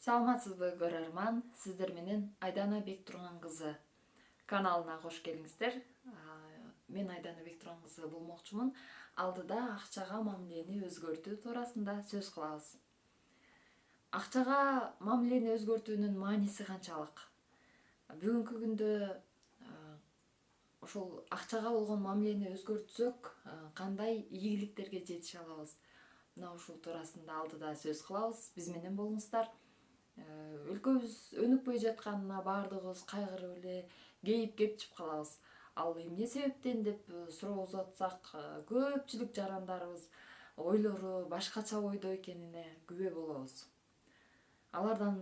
Саламатсызбы көрөрман, сиздер менен Айдана Бектурган кызы каналына кош келиңиздер. Мен Айдана Бектурган кызы болмокчумун. Алдыда акчага мамилени өзгөртүү туурасында сөз кылабыз. Акчага мамилени өзгөртүүнүн мааниси канчалык? Бүгүнкү күндө ошол акчага болгон мамилени өзгөртсөк, кандай ийгиликтерге жетише алабыз? Мына ушул туурасында алдыда сөз кылабыз. Биз менен болуңуздар. Өлкөбүз өнүкпөй жатканына баардыгыбыз кайгырып эле кейип кепчип калабыз. Ал эмне себептен деп суроо узатсак, көпчүлүк жарандарыбыз ойлору башкача ойдо экенине күбө болобуз. Алардан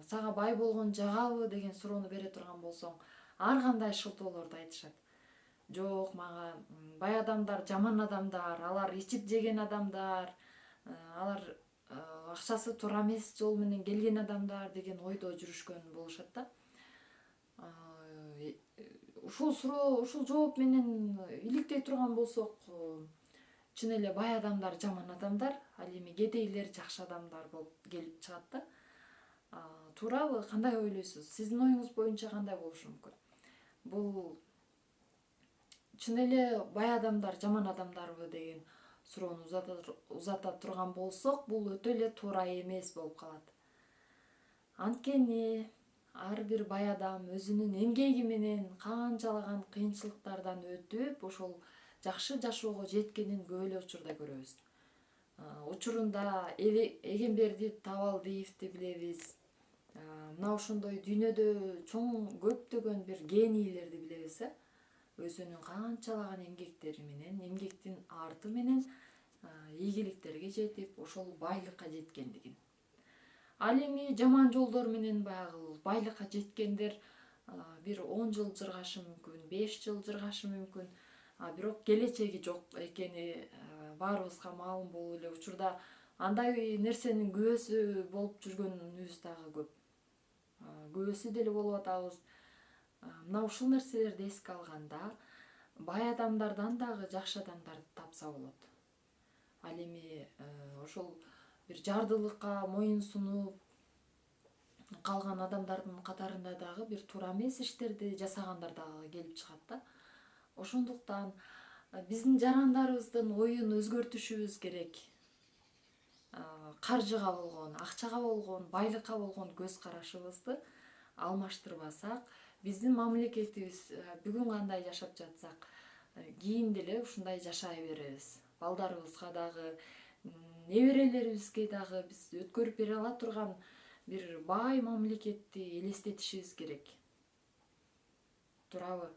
сага бай болгон жагабы деген суроону бере турган болсоң, ар кандай шылтоолорду айтышат. Жок, мага бай адамдар жаман адамдар, алар ичип жеген адамдар, алар акчасы туура эмес жол менен келген адамдар деген ойдо жүрүшкөн болушат да. Ушул суроо, ушул жооп менен иликтей турган болсок, чын эле бай адамдар жаман адамдар, ал эми кедейлер жакшы адамдар болуп келип чыгат да. Туурабы? Кандай ойлойсуз? Сиздин оюңуз боюнча кандай болушу мүмкүн? Бул чын эле бай адамдар жаман адамдарбы деген суроону узата турган болсок, бул өтө эле туура эмес болуп калат. Анткени ар бир бай адам өзүнүн эмгеги менен канчалаган кыйынчылыктардан өтүп, ошол жакшы жашоого жеткенин көп эле учурда көрөбүз. Учурунда эгемберди Табалдиевди билебиз. Мына ошондой дүйнөдө чоң көптөгөн бир генийлерди билебиз. Өзүнүн канчалаган эмгектери менен, эмгектин арты менен ийгиликтерге жетип, ошол байлыкка жеткендигин. Ал эми жаман жолдор менен баягы байлыкка жеткендер бир 10 жыл жыргашы мүмкүн, 5 жыл жыргашы мүмкүн, бирок келечеги жок экени баарыбызга маалым болуп эле учурда андай нерсенин күбөсү болуп жүргөнүбүз дагы көп. Күбөсү деле болуп атабыз. Мына ушул нерселерди эске алганда, бай адамдардан дагы жакшы адамдарды тапса болот. Ал эми ошол бир жардылыкка моюн сунуп калган адамдардын катарында дагы бир туура эмес иштерди жасагандар дагы келип чыгат да. Ошондуктан биздин жарандарыбыздын оюн өзгөртүшүбүз керек. Каржыга болгон, акчага болгон, байлыкка болгон көз карашыбызды алмаштырбасак, биздин мамлекетибиз бүгүн кандай жашап жатсак, кийин деле ушундай жашай беребиз. Балдарыбызга дагы, неберелерибизге дагы биз өткөрүп бере ала турган бир бай мамлекетти элестетишибиз керек. Туурабы?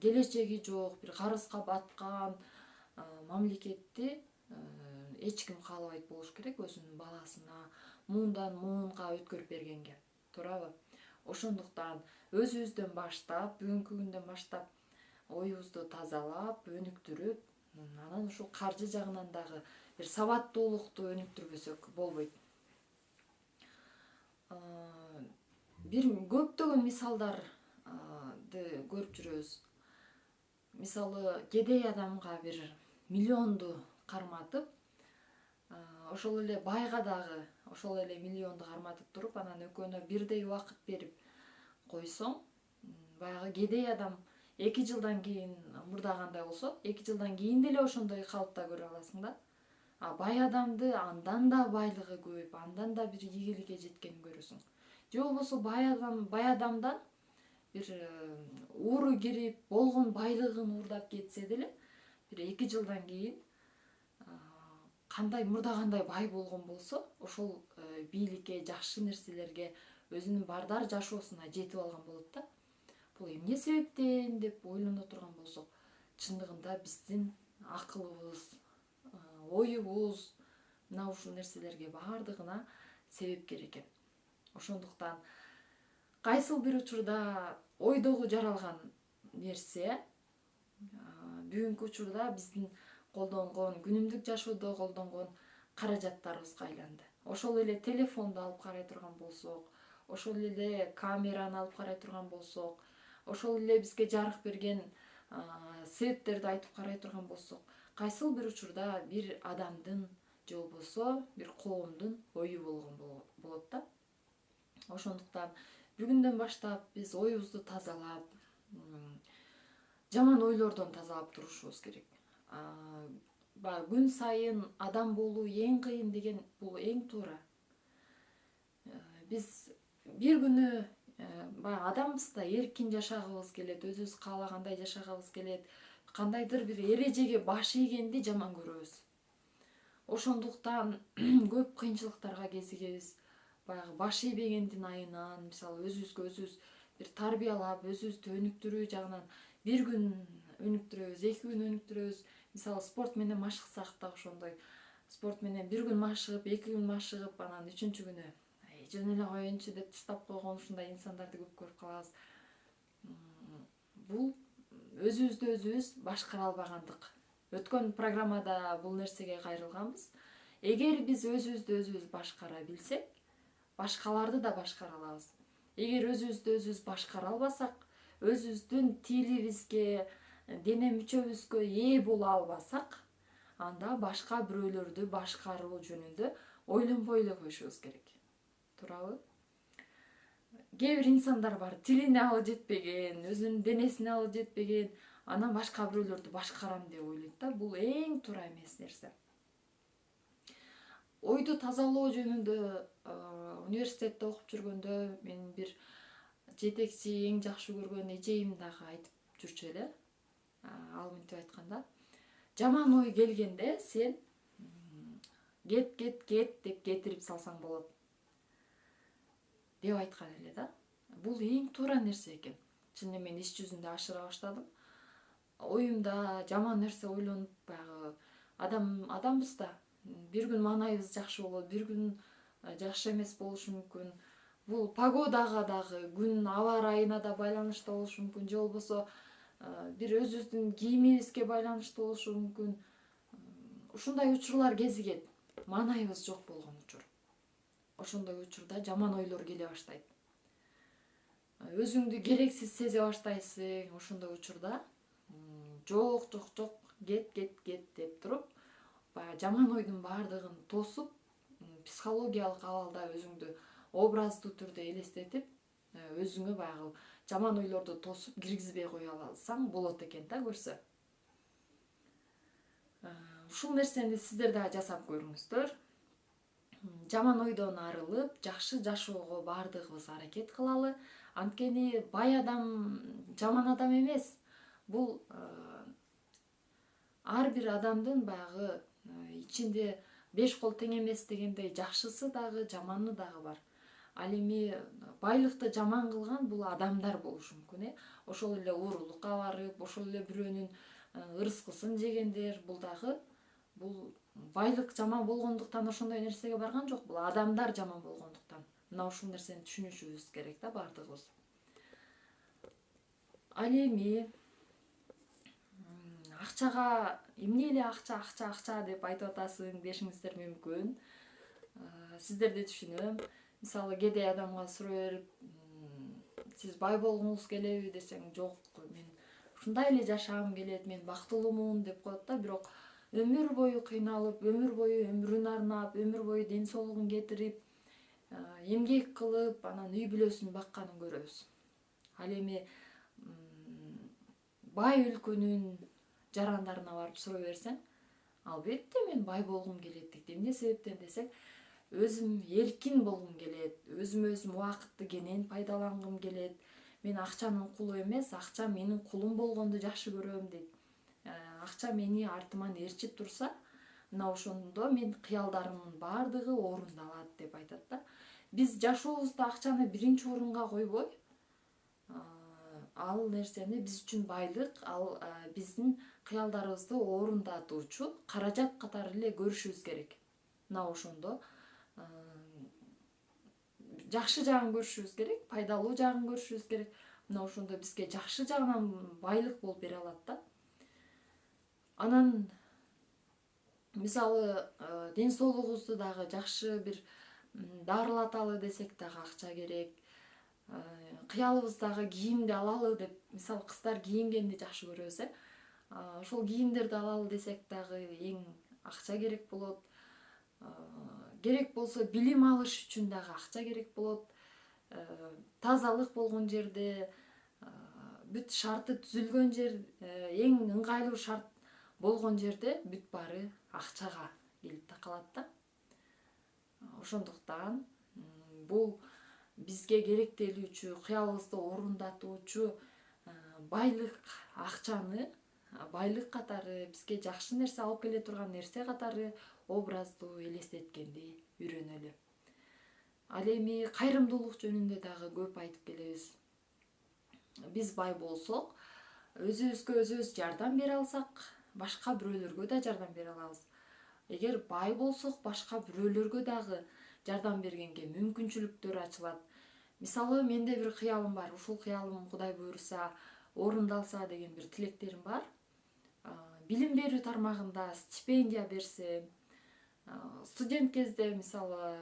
Келечеги жок, бир карызга баткан мамлекетти эч ким каалабайт болуш керек өзүнүн баласына муундан муунга өткөрүп бергенге. Туурабы? Ошондуктан өзүбүздөн баштап, бүгүнкү күндөн баштап оюбузду тазалап, өнүктүрүп, анан ушул каржы жагынан дагы бир сабаттуулукту өнүктүрбөсөк болбойт. Бир көптөгөн мисалдарды көрүп жүрөбүз. Мисалы, кедей адамга бир миллионду карматып, ошол эле байга дагы ошол эле миллионду карматып туруп, анан экөөнө бирдей убакыт берип койсоң, баягы кедей адам 2 жылдан кийин мурдагандай болсо, 2 жылдан кийин деле ошондой калыпта көрө аласың да. Бай адамды андан да байлыгы көп, андан да бир ийгиликке жеткенин көрөсүң. Же болбосо бай адамдан бир ууру кирип, болгон байлыгын уурдап кетсе деле, бир 2 жылдан кийин кандай мурдагандай бай болгон болсо, ошол бийликке, жакшы нерселерге, өзүнүн бардар жашоосуна жетип алган болот да. Бул эмне себептен деп ойлоно турган болсок, чындыгында биздин акылыбыз, оюбуз мына ушул нерселерге баардыгына себепкер экен. Ошондуктан кайсыл бир учурда ойдогу жаралган нерсе бүгүнкү учурда биздин колдонгон, күнүмдүк жашоодо колдонгон каражаттарыбызга айланды. Ошол эле телефонду алып карай турган болсок, ошол эле камераны алып карай турган болсок, ошол эле бизге жарык берген светтерди айтып карай турган болсок, кайсыл бир учурда бир адамдын же болбосо бир коомдун ою болгон болот да. Ошондуктан бүгүндөн баштап биз оюбузду тазалап, жаман ойлордон тазалап турушубуз керек. Баягы күн сайын адам болуу эң кыйын деген бул эң туура. Биз бир күнү баягы адамбыз да, эркин жашагыбыз келет, өзүбүз каалагандай жашагыбыз келет. Кандайдыр бир эрежеге баш ийгенди жаман көрөбүз. Ошондуктан көп кыйынчылыктарга кезигебиз. Баягы баш ийбегендин айынан, мисалы өзүбүзгө өзүбүз бир тарбиялап, өзүбүздү өнүктүрүү жагынан бир күн өнүктүрөбүз, 2 күн өнүктүрөбүз. Мисалы спорт менен машыксак да ошондой. Спорт менен бир күн машыгып, 2 күн машыгып, анан 3-күнү жөн эле коеюнчу деп таштап койгон ушундай инсандарды көп көрүп калабыз. Бул өзүбүздү өзүбүз башкара албагандык. Өткөн программада бул нерсеге кайрылганбыз. Эгер биз өзүбүздү өзүбүз башкара билсек, башкаларды да башкара алабыз. Эгер өзүбүздү өзүбүз башкара албасак, өзүбүздүн тилибизге, дене мүчөбүзгө ээ боло албасак, анда башка бирөөлөрдү башкаруу жөнүндө ойлонбой эле коюшубуз керек. Туурабы? Кээ бир инсандар бар, тилине алы жетпеген, өзүнүн денесине алы жетпеген, анан башка бирөөлөрдү башкарам деп ойлойт да. Бул эң туура эмес нерсе. Ойду тазалоо жөнүндө университетте окуп жүргөндө мен бир жетекчи, эң жакшы көргөн эжейим дагы айтып жүрчү эле. Ал мынтип айтканда, жаман ой келгенде сен кет деп кетирип салсаң болот деп айткан эле да. Бул эң туура нерсе экен. Чын эле мен иш жүзүндө ашыра баштадым. Оюмда жаман нерсе ойлонуп, баягы адамбыз да. Бир күн маанайыбыз жакшы болот, бир күн жакшы эмес болушу мүмкүн. Бул погодага дагы, күн аба ырайына да байланыштуу болушу мүмкүн, же болбосо бир өзүбүздүн кийимибизге байланыштуу болушу мүмкүн. Ушундай учурлар кезигет. Маанайыбыз жок болгон учур. Ошондой учурда жаман ойлор келе баштайт. Өзүңдү керексиз сезе баштайсың. Ошондой учурда жок кет деп туруп, баягы жаман ойдун баардыгын тосуп, психологиялык абалда өзүңдү образдуу түрдө элестетип, өзүңө баягы жаман ойлорду тосуп киргизбей кое алсаң болот экен да, көрсө. Ушул нерсени сиздер дагы жасап көрүңүздөр. Жаман ойдон арылып, жакшы жашоого баардыгыбыз аракет кылалы. Анткени бай адам жаман адам эмес. Бул ар бир адамдын баягы ичинде 5 кол тең эмес дегендей жакшысы дагы, жаманы дагы бар. Ал эми байлыкты жаман кылган бул адамдар болушу мүмкүн, ошол эле оорулукка барып, ошол эле бирөөнүн ырыскысын жегендер, бул дагы байлык жаман болгондуктан ошондой нерсеге барган жок. Бул адамдар жаман болгондуктан. Мына ушул нерсени түшүнүшүбүз керек да баардыгыбыз. Ал эми акчага эмне эле акча деп айтып атасың дешиңиздер мүмкүн. Сиздерди түшүнөм. Мисалы кедей адамга суроо берип, сиз бай болгуңуз келеби десең, жок, мен ушундай эле жашагым келет, мен бактылуумун деп коет да. Бирок өмүр бою кыйналып, өмүр бою өмүрүн арнап, өмүр бою ден соолугун кетирип, эмгек кылып, анан үй бүлөсүн бакканын көрөбүз. Ал эми бай өлкөнүн жарандарына барып суроо берсең, албетте мен бай болгум келет дейт. Эмне себептен десең, өзүм эркин болгум келет, өзүм убакытты кенен пайдалангым келет, мен акчанын кулу эмес, акча менин кулум болгонду жакшы көрөм дейт. Акча мени артыман ээрчип турса, мына ошондо мен кыялдарымдын баардыгы орундалат деп айтат да. Биз жашообузда акчаны биринчи орунга койбой, ал нерсени биз үчүн байлык, ал биздин кыялдарыбызды орундатуучу каражат катары эле көрүшүбүз керек. Мына ошондо жакшы жагын көрүшүбүз керек, пайдалуу жагын көрүшүбүз керек. Мына ошондо бизге жакшы жагынан байлык болуп бере алат да. Анан мисалы ден соолугубузду дагы жакшы бир дарылаталы десек дагы акча керек. Кыялыбыздагы кийимди алалы деп, мисалы кыздар кийингенди жакшы көрөбүз, ошол кийимдерди алалы десек дагы эң акча керек болот. керек болсо билим алыш үчүн дагы акча керек болот. Тазалык болгон жерде, бүт шарты түзүлгөн жер, эң ыңгайлуу шарт болгон жерде бүт баары акчага келип такалат да. Ошондуктан бул бизге керектелүүчү, кыялыбызды орундатуучу байлык акчаны байлык катары, бизге жакшы нерсе алып келе турган нерсе катары образдуу элестеткенди үйрөнөлү. Ал эми кайрымдуулук жөнүндө дагы көп айтып келебиз. Биз бай болсок, өзүбүзгө өзүбүз жардам бере алсак, башка бирөөлөргө да жардам бере алабыз. Эгер бай болсок, башка бирөөлөргө дагы жардам бергенге мүмкүнчүлүктөр ачылат. Мисалы, менде бир кыялым бар. Ушул кыялым Кудай буйруса орундалса деген бир тилектерим бар. Билим берүү тармагында стипендия берсе, студент кезде мисалы